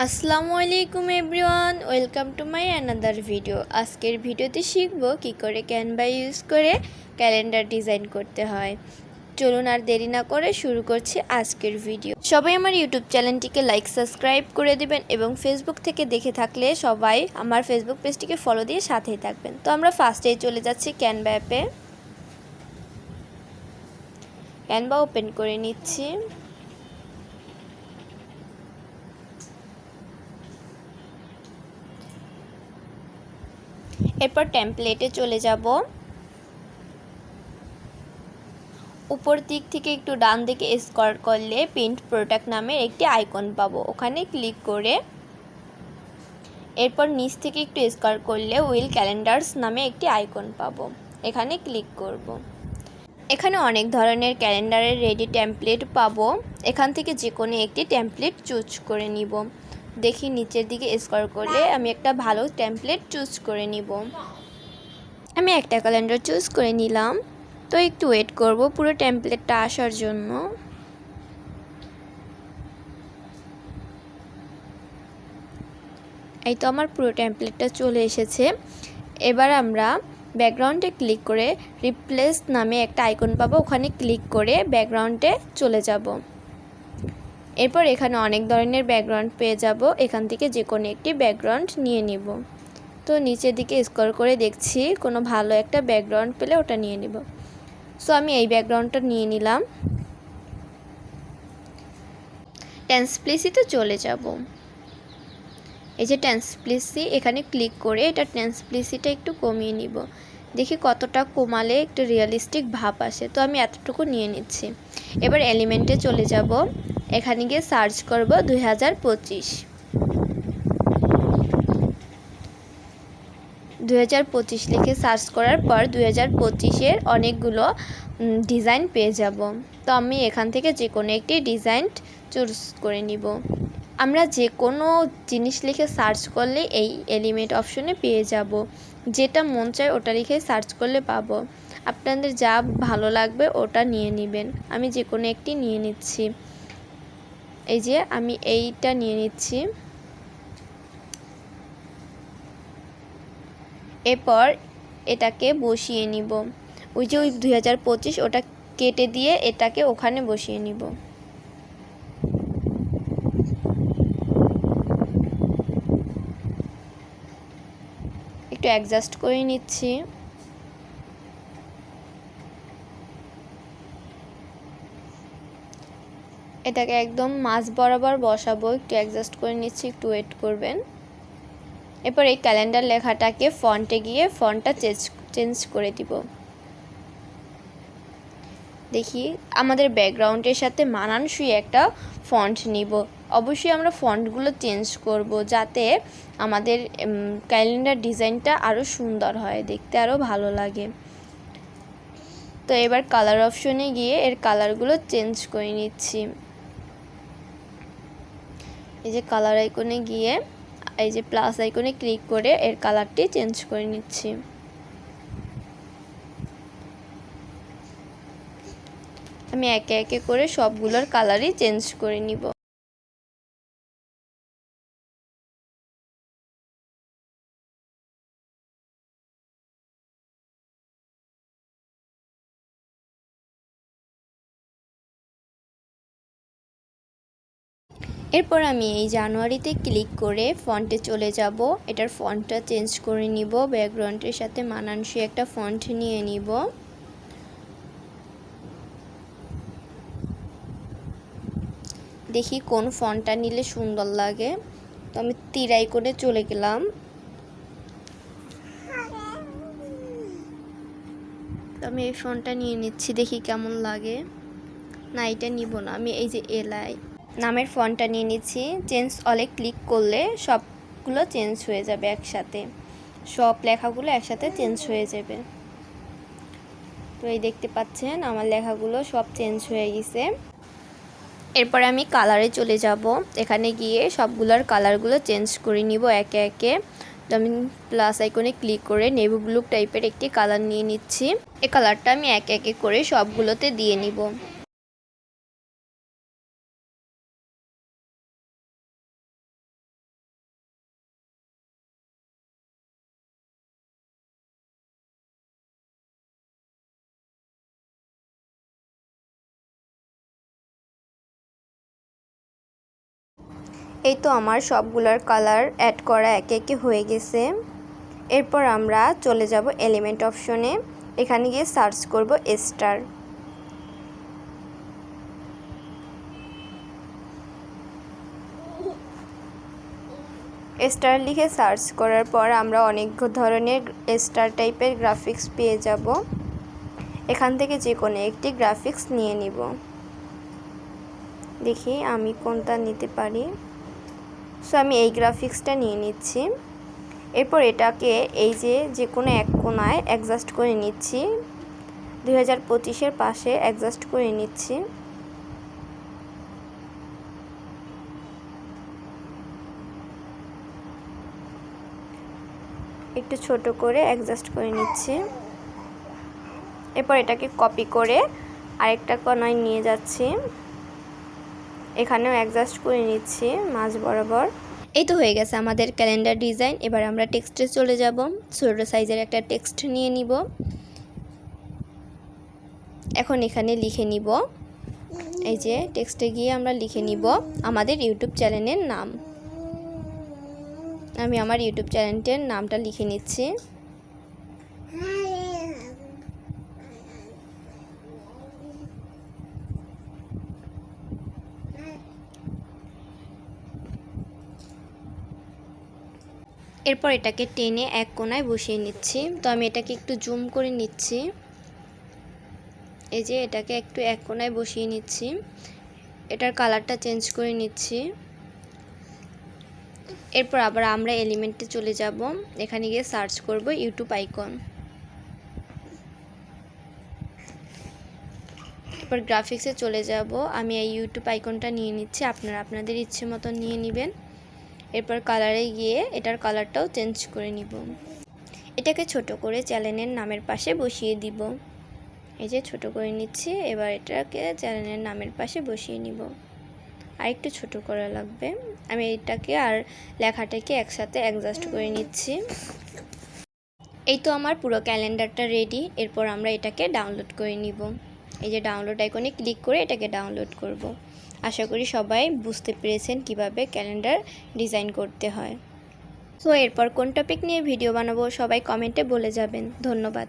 আসসালামু আলাইকুম everyone, welcome to my another video. আজকের ভিডিওতে শিখব কি করে ক্যানভা ইউজ করে ক্যালেন্ডার ডিজাইন করতে হয়। চলুন আর দেরি না করে শুরু করছি আজকের ভিডিও। সবাই আমার ইউটিউব চ্যানেলটিকে লাইক সাবস্ক্রাইব করে দিবেন এবং ফেসবুক থেকে দেখে থাকলে সবাই আমার ফেসবুক পেজটিকে ফলো দিয়ে সাথেই থাকবেন। তো আমরা ফার্স্টেই চলে যাচ্ছি ক্যানভা অ্যাপে। ক্যানভা ওপেন করে নিচ্ছি। এরপর টেমপ্লেটে চলে যাব। উপর দিক থেকে একটু ডান দিকে স্ক্রল করলে প্রিন্ট প্রোডাক্ট নামের একটি আইকন পাবো, ওখানে ক্লিক করে এরপর নিচ থেকে একটু স্ক্রল করলে উইল ক্যালেন্ডার্স নামে একটি আইকন পাবো, এখানে ক্লিক করব। এখানে অনেক ধরনের ক্যালেন্ডারের রেডি টেমপ্লেট পাবো, এখান থেকে যে কোনো একটি টেমপ্লেট চুজ করে নিব। দেখি নিচের দিকে স্ক্রল করলে আমি একটা ভালো টেমপ্লেট চুজ করে নিব। আমি একটা ক্যালেন্ডার চুজ করে নিলাম। তো একটু ওয়েট করব পুরো টেমপ্লেটটা আসার জন্য। এই তো আমার পুরো টেমপ্লেটটা চলে এসেছে। এবার আমরা ব্যাকগ্রাউন্ডে ক্লিক করে রিপ্লেস নামে একটা আইকন পাবো, ওখানে ক্লিক করে ব্যাকগ্রাউন্ডে চলে যাব। এরপর এখানে অনেক ধরনের ব্যাকগ্রাউন্ড পেয়ে যাব, এখান থেকে যে কোনো একটি ব্যাকগ্রাউন্ড নিয়ে নিব। তো নিচের দিকে স্ক্রল করে দেখছি কোনো ভালো একটা ব্যাকগ্রাউন্ড পেলে ওটা নিয়ে নিব। সো আমি এই ব্যাকগ্রাউন্ডটা নিয়ে নিলাম। ট্রান্সপ্লেসিতে চলে যাব। এই যে ট্রান্সপ্লেসি, এখানে ক্লিক করে এটা ট্রান্সপ্লেসিটা একটু কমিয়ে নিব। দেখি কতটা কমালে একটু রিয়েলিস্টিক ভাব আসে। তো আমি এতটুকু নিয়ে নিচ্ছি। এবার এলিমেন্টে চলে যাব। এখানে গিয়ে সার্চ করব 2025। 2025 লিখে সার্চ করার পর 2025-এর অনেকগুলো ডিজাইন পেয়ে যাব। তো আমি এখান থেকে যে কোনো একটি ডিজাইন চুজ করে নিব। আমরা যে কোনো জিনিস লিখে সার্চ করলে এই এলিমেন্ট অপশনে পেয়ে যাব। যেটা মন চায় ওটা লিখে সার্চ করলে পাবো। আপনাদের যা ভালো লাগবে ওটা নিয়ে নেবেন। আমি যে কোনো একটি নিয়ে নিচ্ছি। এই যে আমি এইটা নিয়ে নিচ্ছি। এরপর এটাকে বসিয়ে নিব। ওই যে 2025 ওটা কেটে দিয়ে এটাকে ওখানে বসিয়ে নিব। একটু অ্যাডজাস্ট করে নিচ্ছি। এটাকে একদম মাঝ বরাবর বসাবো, একটু অ্যাডজাস্ট করে নিচ্ছি, একটু ওয়েট করবেন। এরপর এই ক্যালেন্ডার লেখাটাকে ফন্টে গিয়ে ফন্টটা চেঞ্জ করে দিব। দেখি আমাদের ব্যাকগ্রাউন্ডের সাথে মানানসই একটা ফন্ট নিব। অবশ্যই আমরা ফন্টগুলো চেঞ্জ করব যাতে আমাদের ক্যালেন্ডার ডিজাইনটা আরও সুন্দর হয়, দেখতে আরও ভালো লাগে। তো এবার কালার অপশনে গিয়ে এর কালারগুলো চেঞ্জ করে নিচ্ছি। এই যে কালার আইকনে গিয়ে এই যে প্লাস আইকনে ক্লিক করে এর কালারটি চেঞ্জ করে নিচ্ছি। আমি একে একে করে সবগুলোর কালারই চেঞ্জ করে নিব। এরপর আমি এই জানুয়ারিতে ক্লিক করে ফন্টে চলে যাব। এটার ফন্টটা চেঞ্জ করে নিব, ব্যাকগ্রাউন্ডের সাথে মানানসই একটা ফন্ট নিয়ে নিব। দেখি কোন ফন্টটা নিলে সুন্দর লাগে। তো আমি তীর আইকনে চলে গেলাম। তো আমি এই ফন্টটা নিয়ে নিচ্ছি, দেখি কেমন লাগে। না, এটা নিব না, আমি এই যে এলআই নামের ফন্টটা নিয়ে নিচ্ছি। চেঞ্জ অলে ক্লিক করলে সবগুলো চেঞ্জ হয়ে যাবে একসাথে, সব লেখাগুলো একসাথে চেঞ্জ হয়ে যাবে। তো এই দেখতে পাচ্ছেন আমার লেখাগুলো সব চেঞ্জ হয়ে গেছে। এরপরে আমি কালারে চলে যাব। এখানে গিয়ে সবগুলোর কালারগুলো চেঞ্জ করে নিব একে একে। তো আমি প্লাস আইকনে ক্লিক করে নেভি ব্লু টাইপের একটি কালার নিয়ে নিচ্ছি। এই কালারটা আমি একে একে করে সবগুলোতে দিয়ে নিব। এই তো আমার সবগুলোর কালার অ্যাড করা একে একে হয়ে গেছে। এরপর আমরা চলে যাব এলিমেন্ট অপশনে। এখানে গিয়ে সার্চ করব স্টার। স্টার লিখে সার্চ করার পর আমরা অনেক ধরনের স্টার টাইপের গ্রাফিক্স পেয়ে যাব। এখান থেকে যে কোনো একটি গ্রাফিক্স নিয়ে নিব। দেখি আমি কোনটা নিতে পারি। সো আমি এই গ্রাফিক্সটা নিয়ে নিচ্ছি। এরপর এটাকে এই যে কোনো এক কোণায় অ্যাডজাস্ট করে নিচ্ছি। 2025-এর পাশে অ্যাডজাস্ট করে নিচ্ছি। একটু ছোট করে অ্যাডজাস্ট করে নিচ্ছি। এরপর এটাকে কপি করে আরেকটা কোণায় নিয়ে যাচ্ছি। এখানেও অ্যাডজাস্ট করে নিচ্ছি মাঝ বরাবর। এই তো হয়ে গেছে আমাদের ক্যালেন্ডার ডিজাইন। এবার আমরা টেক্সটে চলে যাব। ছোট সাইজের একটা টেক্সট নিয়ে নিব। এখন এখানে লিখে নিব, এই যে টেক্সটে গিয়ে আমরা লিখে নিব আমাদের ইউটিউব চ্যানেলের নাম। আমি আমার ইউটিউব চ্যানেলটির নামটা লিখে নিচ্ছি। এরপর এটাকে টেনে এক কোণায় বসিয়ে নিচ্ছি। তো আমি এটাকে একটু জুম করে নিচ্ছি। এই যে এটাকে একটু এক কোণায় বসিয়ে নিচ্ছি। এটার কালারটা চেঞ্জ করে নিচ্ছি। এরপর আবার আমরা এলিমেন্টে চলে যাব। এখানে গিয়ে সার্চ করব ইউটিউব আইকন। এরপর গ্রাফিক্সে চলে যাব। আমি এই ইউটিউব আইকনটা নিয়ে নিচ্ছি। আপনারা আপনাদের ইচ্ছে মতো নিয়ে নেবেন। এরপর কালারে গিয়ে এটার কালারটাও চেঞ্জ করে নিব। এটাকে ছোট করে চ্যানেলের নামের পাশে বসিয়ে দিব। এই যে ছোট করে নিচ্ছি। এবার এটাকে চ্যানেলের নামের পাশে বসিয়ে নিব। আর একটু ছোট করা লাগবে। আমি এটাকে আর লেখাটাকে একসাথে অ্যাডজাস্ট করে নিচ্ছি। এই তো আমার পুরো ক্যালেন্ডারটা রেডি। এরপর আমরা এটাকে ডাউনলোড করে নিব। এই যে ডাউনলোড আইকনে ক্লিক করে এটাকে ডাউনলোড করব। আশা করি সবাই বুঝতে পেরেছেন কিভাবে ক্যালেন্ডার ডিজাইন করতে হয়। তো এরপর কোন টপিক নিয়ে ভিডিও বানাবো সবাই কমেন্টে বলে যাবেন। ধন্যবাদ।